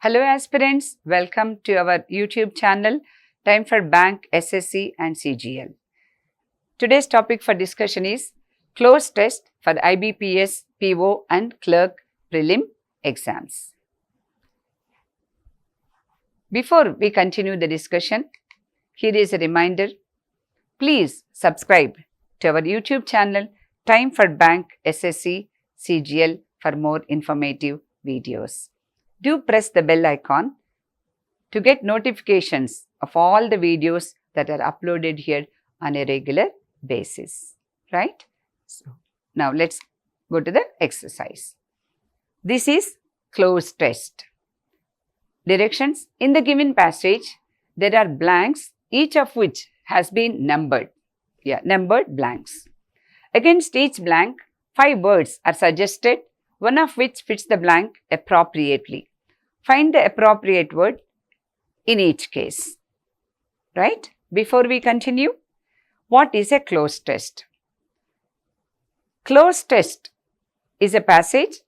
Hello aspirants, welcome to our YouTube channel, Time for Bank, SSC and CGL. Today's topic for discussion is Cloze Test for IBPSPO and Clerk Prelim exams. Before we continue the discussion, here is a reminder. Please subscribe to our YouTube channel, Time for Bank, SSC, CGL for more informative videos. Do press the bell icon to get notifications of all the videos that are uploaded here on a regular basis, right? So, now let's go to the exercise. This is Cloze Test. Directions: in the given passage, there are blanks, each of which has been numbered. Numbered blanks. Against each blank, 5 words are suggested, one of which fits the blank appropriately. Find the appropriate word in each case, right? Before we continue, what is a cloze test? Cloze test is a passage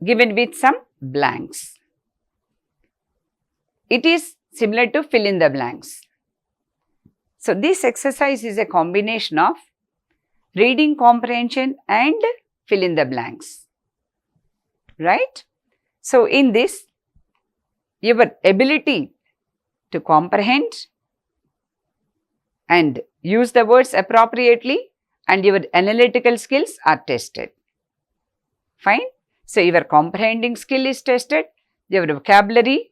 given with some blanks. It is similar to fill in the blanks. So, this exercise is a combination of reading comprehension and fill in the blanks, right? So, in this, your ability to comprehend and use the words appropriately and your analytical skills are tested. Fine. So, your comprehending skill is tested, your vocabulary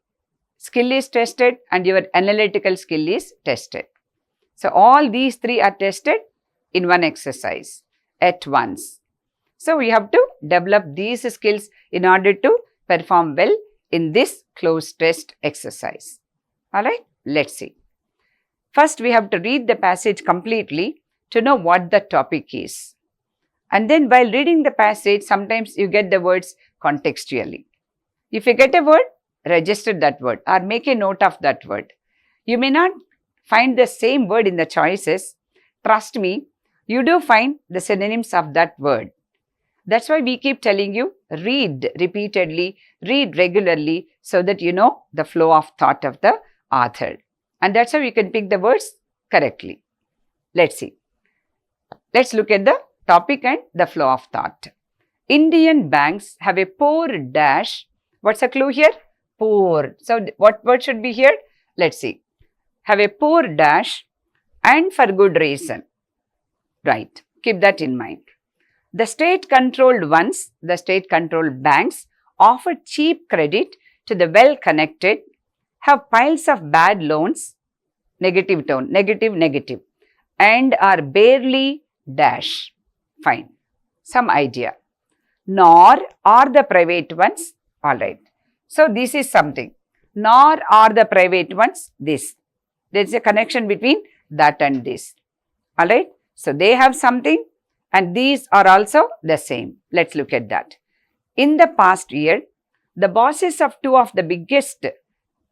skill is tested and your analytical skill is tested. So, all these 3 are tested in one exercise at once. So, we have to develop these skills in order to perform well in this cloze test exercise. Alright, let's see. First, we have to read the passage completely to know what the topic is. And then while reading the passage, sometimes you get the words contextually. If you get a word, register that word or make a note of that word. You may not find the same word in the choices. Trust me, you do find the synonyms of that word. That's why we keep telling you, read repeatedly, read regularly so that you know the flow of thought of the author. And that's how you can pick the words correctly. Let's see. Let's look at the topic and the flow of thought. Indian banks have a poor dash. What's the clue here? Poor. So, what word should be here? Let's see. Have a poor dash and for good reason. Right. Keep that in mind. The state-controlled ones, the state-controlled banks, offer cheap credit to the well-connected, have piles of bad loans, negative tone, negative, and are barely dash. Fine. Some idea. Nor are the private ones, alright. So, this is something. Nor are the private ones this. There is a connection between that and this. Alright. So, they have something. And these are also the same. Let's look at that. In the past year, the bosses of 2 of the biggest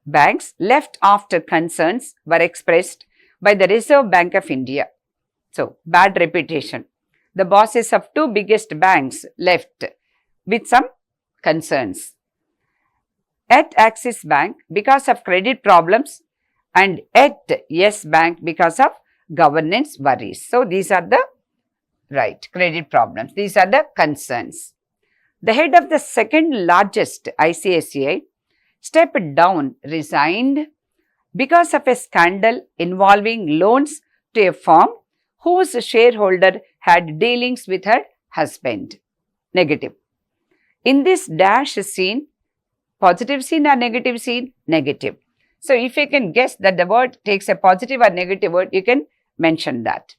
banks left after concerns were expressed by the Reserve Bank of India. So, bad reputation. The bosses of 2 biggest banks left with some concerns. At Axis Bank because of credit problems and at Yes Bank because of governance worries. So, these are the credit problems. These are the concerns. The head of the second largest ICICI stepped down, resigned because of a scandal involving loans to a firm whose shareholder had dealings with her husband. Negative. In this dash scene, positive scene or negative scene? Negative. So, if you can guess that the word takes a positive or negative word, you can mention that.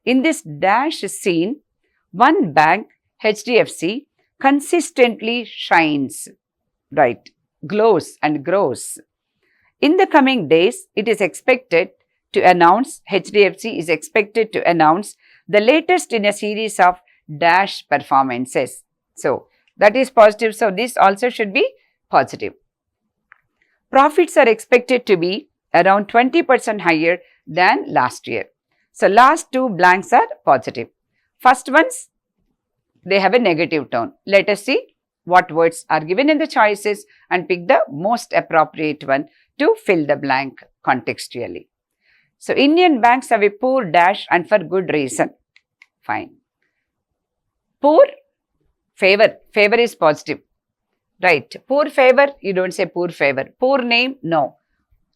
In this dash scene, one bank, HDFC, consistently shines, glows and grows. In the coming days, it is expected to announce, HDFC is expected to announce the latest in a series of dash performances. So, that is positive. So, this also should be positive. Profits are expected to be around 20% higher than last year. So, last 2 blanks are positive. First ones, they have a negative tone. Let us see what words are given in the choices and pick the most appropriate one to fill the blank contextually. So, Indian banks have a poor dash and for good reason. Fine. Poor, favor. Favor is positive. Right. Poor favor, you don't say poor favor. Poor name, no.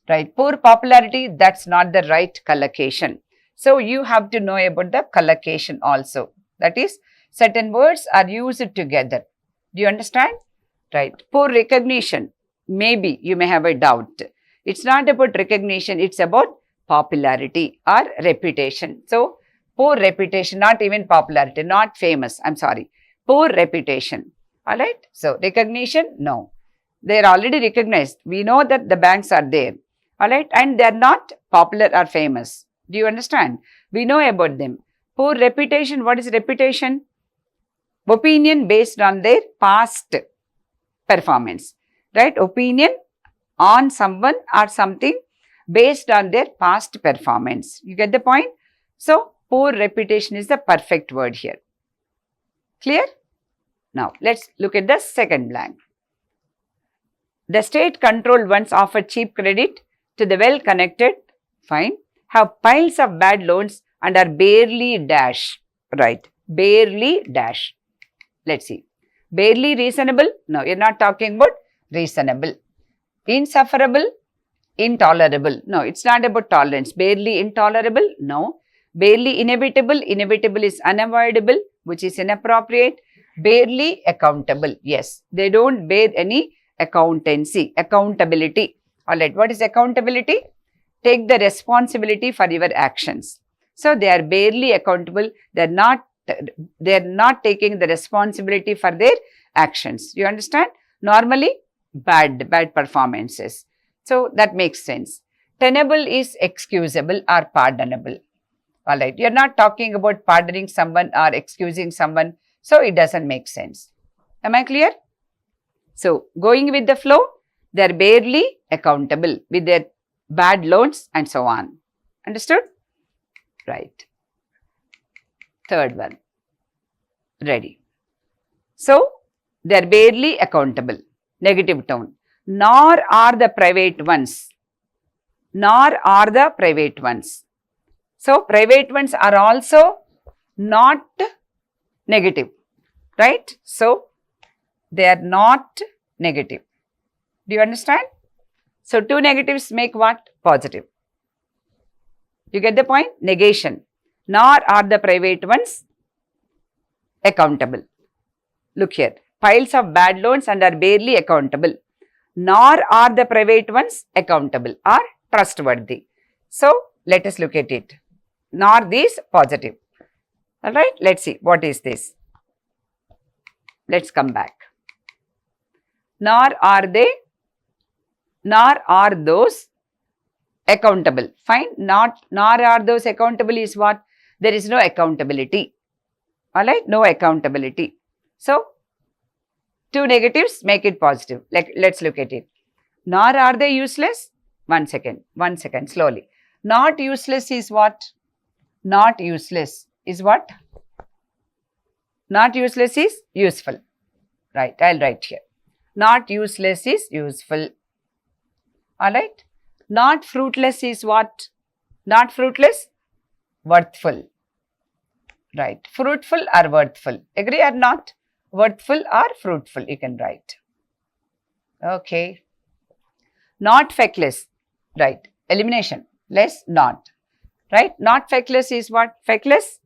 Right. Poor popularity, that's not the right collocation. So, you have to know about the collocation also. That is, certain words are used together. Do you understand? Right. Poor recognition, maybe you may have a doubt. It's not about recognition, it's about popularity or reputation. So, poor reputation, not even popularity, not famous, I'm sorry. Poor reputation. Alright. So, recognition, no. They are already recognized. We know that the banks are there. Alright. And they are not popular or famous. Do you understand? We know about them. Poor reputation, what is reputation? Opinion based on their past performance. Right. Opinion on someone or something based on their past performance. You get the point? So, poor reputation is the perfect word here. Clear? Now, let's look at the second blank. The state-controlled ones offer cheap credit to the well-connected, fine, have piles of bad loans and are barely dash. Right, barely dash. Let's see. Barely reasonable? No, you're not talking about reasonable. Insufferable? Intolerable. No, it's not about tolerance. Barely intolerable? No. Barely inevitable? Inevitable is unavoidable, which is inappropriate. Barely accountable. Yes, they don't bear any accountancy, accountability. Alright, what is accountability? Take the responsibility for your actions. So, they are barely accountable. They are not taking the responsibility for their actions. You understand? Normally, bad performances. So, that makes sense. Tenable is excusable or pardonable. Alright, you are not talking about pardoning someone or excusing someone. So, it doesn't make sense. Am I clear? So, going with the flow, they are barely accountable with their bad loans and so on. Understood? Right. Third one. Ready. So, they are barely accountable. Negative tone. Nor are the private ones. Nor are the private ones. So, private ones are also not negative. Right? So, they are not negative. Do you understand? So, two negatives make what? Positive. You get the point? Negation. Nor are the private ones accountable. Look here. Piles of bad loans and are barely accountable. Nor are the private ones accountable or trustworthy. So, let us look at it. Nor these positive. Alright, let's see. What is this? Let's come back. Nor are those accountable. Fine. Nor are those accountable is what? There is no accountability. Alright, no accountability. So, two negatives make it positive. Let's look at it. Nor are they useless. One second, slowly. Not useless is what? Not useless is what? Not useless is useful. Right, I'll write here. Not useless is useful. Alright. Not fruitless is what? Not fruitless? Worthful. Right. Fruitful or worthful. Agree or not? Worthful or fruitful you can write. Okay. Not feckless. Right. Elimination. Less not. Right. Not feckless is what? Feckless?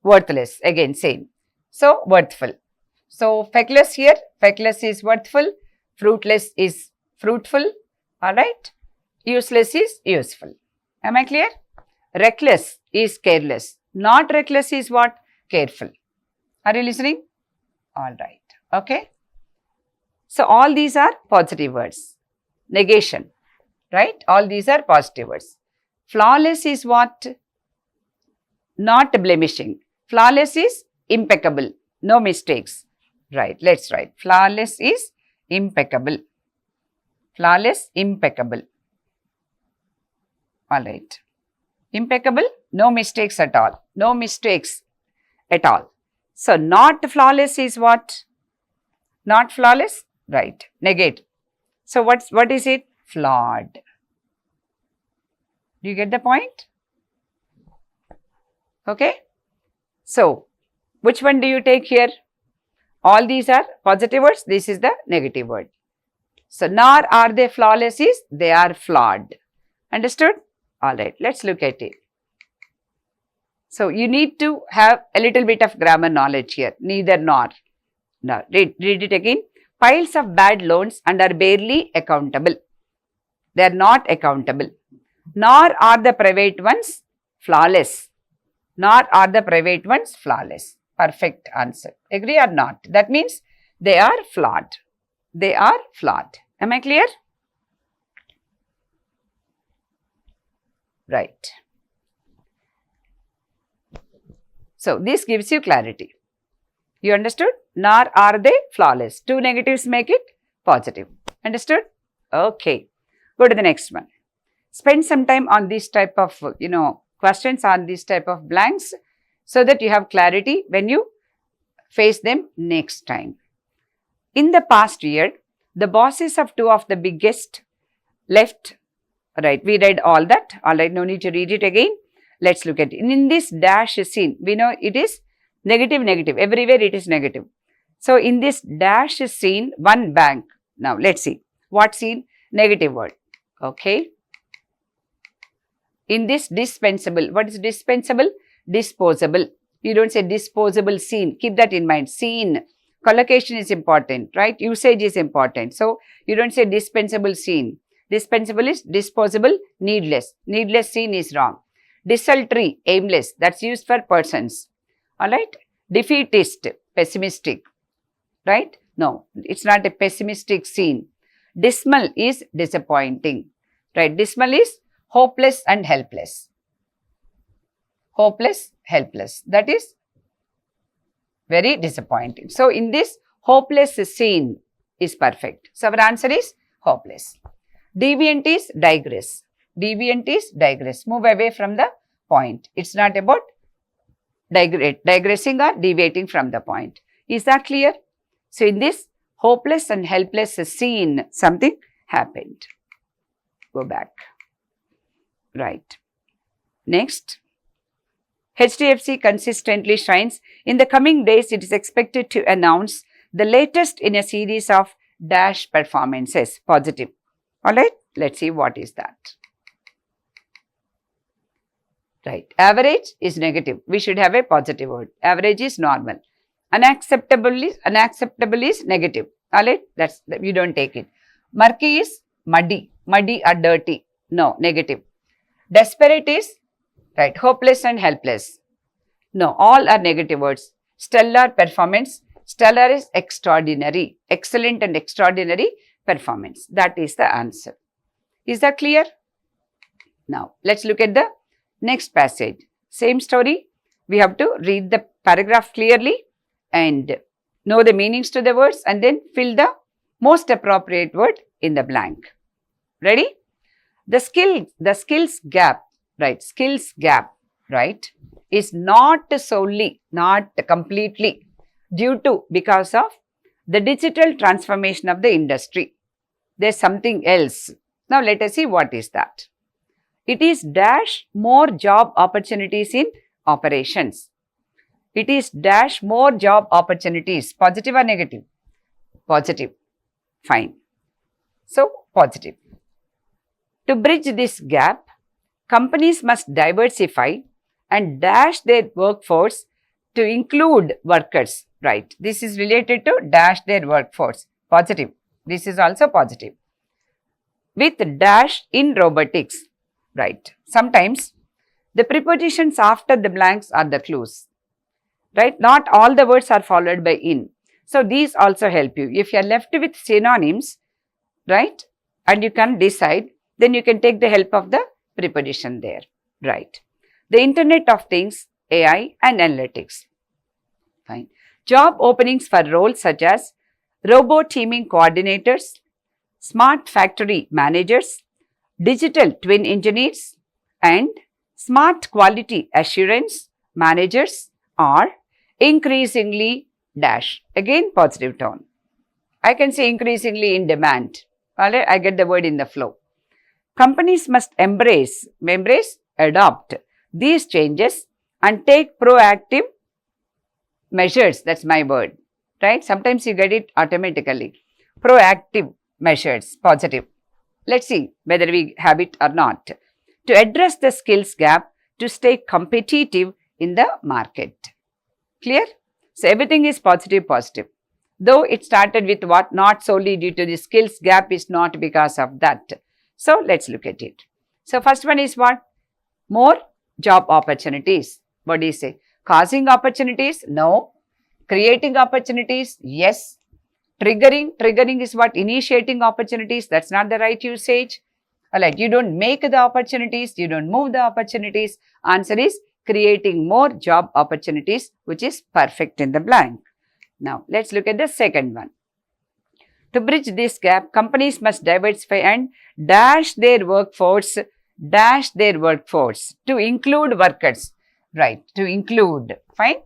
Worthless. Again same. So, worthful. So, feckless here. Feckless is worthful. Fruitless is fruitful. Alright. Useless is useful. Am I clear? Reckless is careless. Not reckless is what? Careful. Are you listening? Alright. Okay. So, all these are positive words. Negation. Right? All these are positive words. Flawless is what? Not blemishing. Flawless is impeccable. No mistakes. Right. Let's write. Flawless is impeccable. Flawless, impeccable. Alright. Impeccable, no mistakes at all. No mistakes at all. So, not flawless is what? Not flawless? Right. Negate. So what is it? Flawed. Do you get the point? Okay. So which one do you take here? All these are positive words. This is the negative word. So nor are they flawless is they are flawed. Understood? Alright, let's look at it. So you need to have a little bit of grammar knowledge here. Neither nor. Now read it again. Piles of bad loans and are barely accountable. They are not accountable. Nor are the private ones flawless. Nor are the private ones flawless. Perfect answer. Agree or not? That means they are flawed. They are flawed. Am I clear? Right. So this gives you clarity. You understood? Nor are they flawless. Two negatives make it positive. Understood? Okay. Go to the next one. Spend some time on this type of, questions on this type of blanks so that you have clarity when you face them next time. In the past year, the bosses of two of the biggest left. Right, we read all that. Alright, no need to read it again. Let's look at it. In this dash scene, we know it is negative, negative. Everywhere it is negative. So in this dash scene, one bank. Now let's see. What scene? Negative word. Okay. In this dispensable. What is dispensable? Disposable. You don't say disposable scene. Keep that in mind. Scene. Collocation is important, right? Usage is important. So you don't say dispensable scene. Dispensable is disposable, needless. Needless scene is wrong. Desultory, aimless. That's used for persons. Alright. Defeatist, pessimistic. Right? No, it's not a pessimistic scene. Dismal is disappointing. Right? Dismal is hopeless and helpless. Hopeless, helpless. That is very disappointing. So in this, hopeless scene is perfect. So our answer is hopeless. Deviant is digress. Deviant is digress. Move away from the point. It's not about digressing or deviating from the point. Is that clear? So in this hopeless and helpless scene, something happened. Go back. Right. Next. HDFC consistently shines. In the coming days, it is expected to announce the latest in a series of dash performances. Positive. Alright, let's see what is that. Right, average is negative. We should have a positive word. Average is normal. Unacceptable is negative. Alright, you don't take it. Murky is muddy or dirty. No, negative. Desperate is right, hopeless and helpless. No, all are negative words. Stellar performance. Stellar is extraordinary. Excellent and extraordinary performance. That is the answer. Is that clear? Now, let's look at the next passage. Same story. We have to read the paragraph clearly and know the meanings to the words and then fill the most appropriate word in the blank. Ready? The skills gap, right, is not solely, not completely due to because of the digital transformation of the industry. There's something else. Now let us see what is that. It is dash more job opportunities in operations. It is dash more job opportunities. Positive or negative? Positive. Fine. So positive. To bridge this gap, companies must diversify and dash their workforce to include workers. Right. This is related to dash their workforce. Positive. This is also positive. With dash in robotics. Right. Sometimes the prepositions after the blanks are the clues. Right. Not all the words are followed by in. So these also help you. If you are left with synonyms, right, and you can decide, then you can take the help of the preposition there. Right. The Internet of Things, AI and analytics. Fine. Job openings for roles such as robot teaming coordinators, smart factory managers, digital twin engineers and smart quality assurance managers are increasingly dash. Again positive tone. I can say increasingly in demand. All right, I get the word in the flow. Companies must embrace, adopt these changes and take proactive measures. That's my word, right? Sometimes you get it automatically. Proactive measures, positive. Let's see whether we have it or not. To address the skills gap to stay competitive in the market. Clear? So everything is positive. Though it started with what? Not solely due to the skills gap, is not because of that. So let's look at it. So first one is what? More job opportunities. What do you say? Causing opportunities? No. Creating opportunities? Yes. Triggering is what? Initiating opportunities. That's not the right usage. Alright, you don't make the opportunities, you don't move the opportunities. Answer is creating more job opportunities, which is perfect in the blank. Now, let's look at the second one. To bridge this gap, companies must diversify and dash their workforce to include workers. Right, to include. Fine,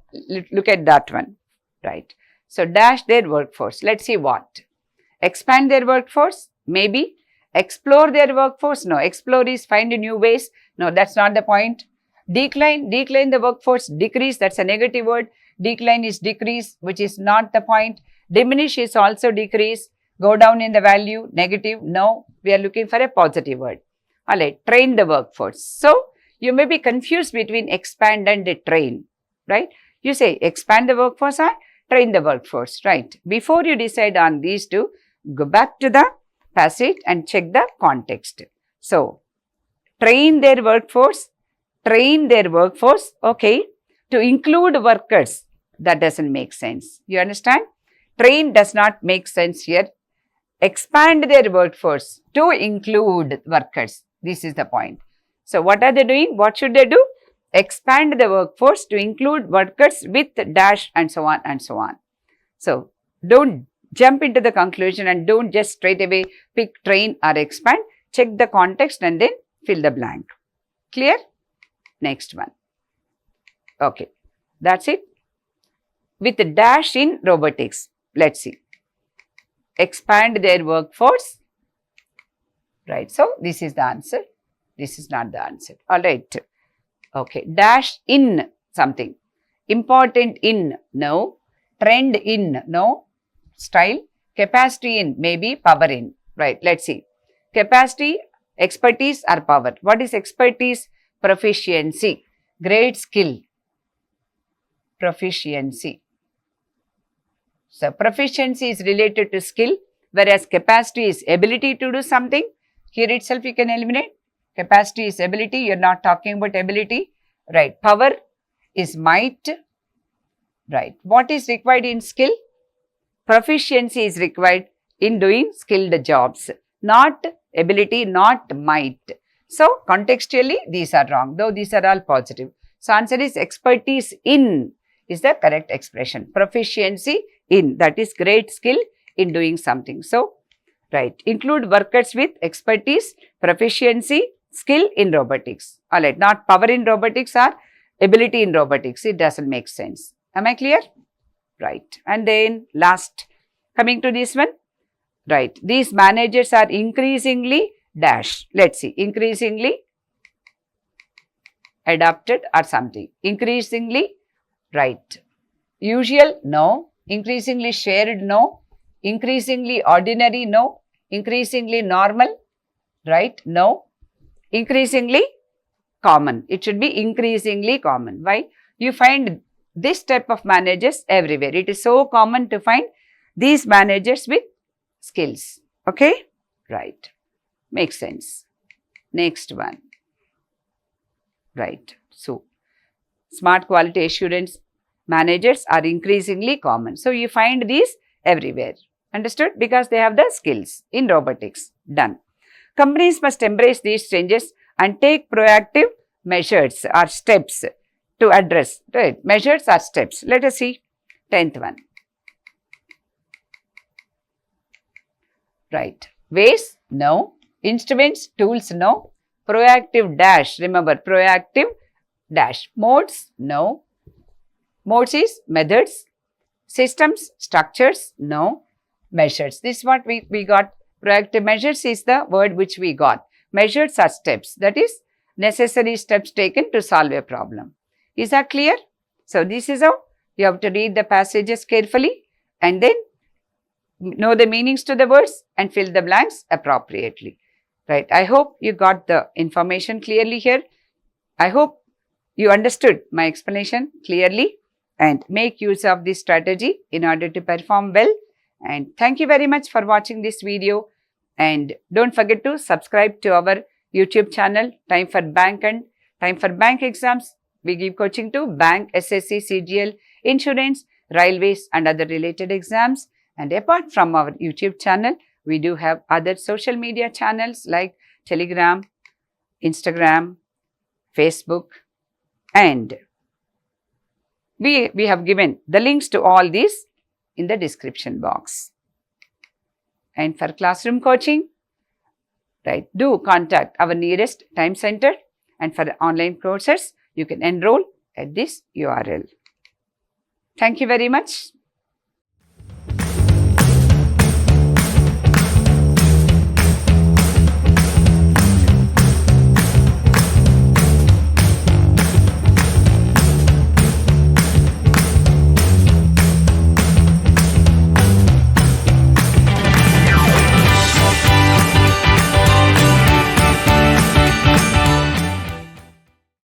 look at that one. Right, so dash their workforce. Let's see what. Expand their workforce, maybe. Explore their workforce, no. Explore is find new ways. No, that's not the point. Decline the workforce, decrease, that's a negative word. Decline is decrease, which is not the point. Diminish is also decrease. Go down in the value, negative. No, we are looking for a positive word. Alright, train the workforce. So, you may be confused between expand and train, right? You say expand the workforce or train the workforce, right? Before you decide on these two, go back to the passage and check the context. So, train their workforce, okay, to include workers. That doesn't make sense. You understand? Train does not make sense here. Expand their workforce to include workers. This is the point. So, what are they doing? What should they do? Expand the workforce to include workers with dash and so on and so on. So, don't jump into the conclusion and don't just straight away pick train or expand. Check the context and then fill the blank. Clear? Next one. Okay, that's it. With dash in robotics, let's see. Expand their workforce. Right, so this is the answer. This is not the answer. All right. Okay, dash in something. Important in, no. Trend in, no. Style, capacity in, maybe power in. Right, let's see. Capacity, expertise or power. What is expertise? Proficiency, great skill. Proficiency. So, proficiency is related to skill, whereas capacity is ability to do something. Here itself you can eliminate. Capacity is ability, you are not talking about ability. Right, power is might. Right, what is required in skill? Proficiency is required in doing skilled jobs, not ability, not might. So, contextually, these are wrong, though these are all positive. So, answer is expertise in is the correct expression. Proficiency in, that is great skill in doing something. So, right, include workers with expertise, proficiency, skill in robotics. Alright, not power in robotics or ability in robotics. It doesn't make sense. Am I clear? Right. And then last, coming to this one. Right, these managers are increasingly dash. Let's see, increasingly adopted or something. Increasingly, right. Usual, no. Increasingly shared, no. Increasingly ordinary, no. Increasingly normal, right, no. Increasingly common. It should be increasingly common. Why? You find this type of managers everywhere. It is so common to find these managers with skills. Okay? Right. Makes sense. Next one. Right. So, smart quality assurance managers are increasingly common. So, you find these everywhere. Understood? Because they have the skills in robotics. Done. Companies must embrace these changes and take proactive measures or steps to address. Right. Measures or steps. Let us see 10th one. Right. Ways? No. Instruments, tools? No. Proactive dash. Remember, proactive dash. Modes? No. Modes is methods. Systems, structures? No. measures. This is what we got. Proactive measures is the word which we got. Measures are steps, that is necessary steps taken to solve a problem. Is that clear? So this is how you have to read the passages carefully and then know the meanings to the words and fill the blanks appropriately. Right. I hope you got the information clearly here. I hope you understood my explanation clearly and make use of this strategy in order to perform well. And thank you very much for watching this video. And don't forget to subscribe to our YouTube channel, Time for Bank and Time for Bank Exams. We give coaching to bank, SSC, CGL, insurance, railways and other related exams. And apart from our YouTube channel, we do have other social media channels like Telegram, Instagram, Facebook, and we have given the links to all these in the description box. And for classroom coaching, right, do contact our nearest time center, and for the online courses, you can enroll at this URL. Thank you very much.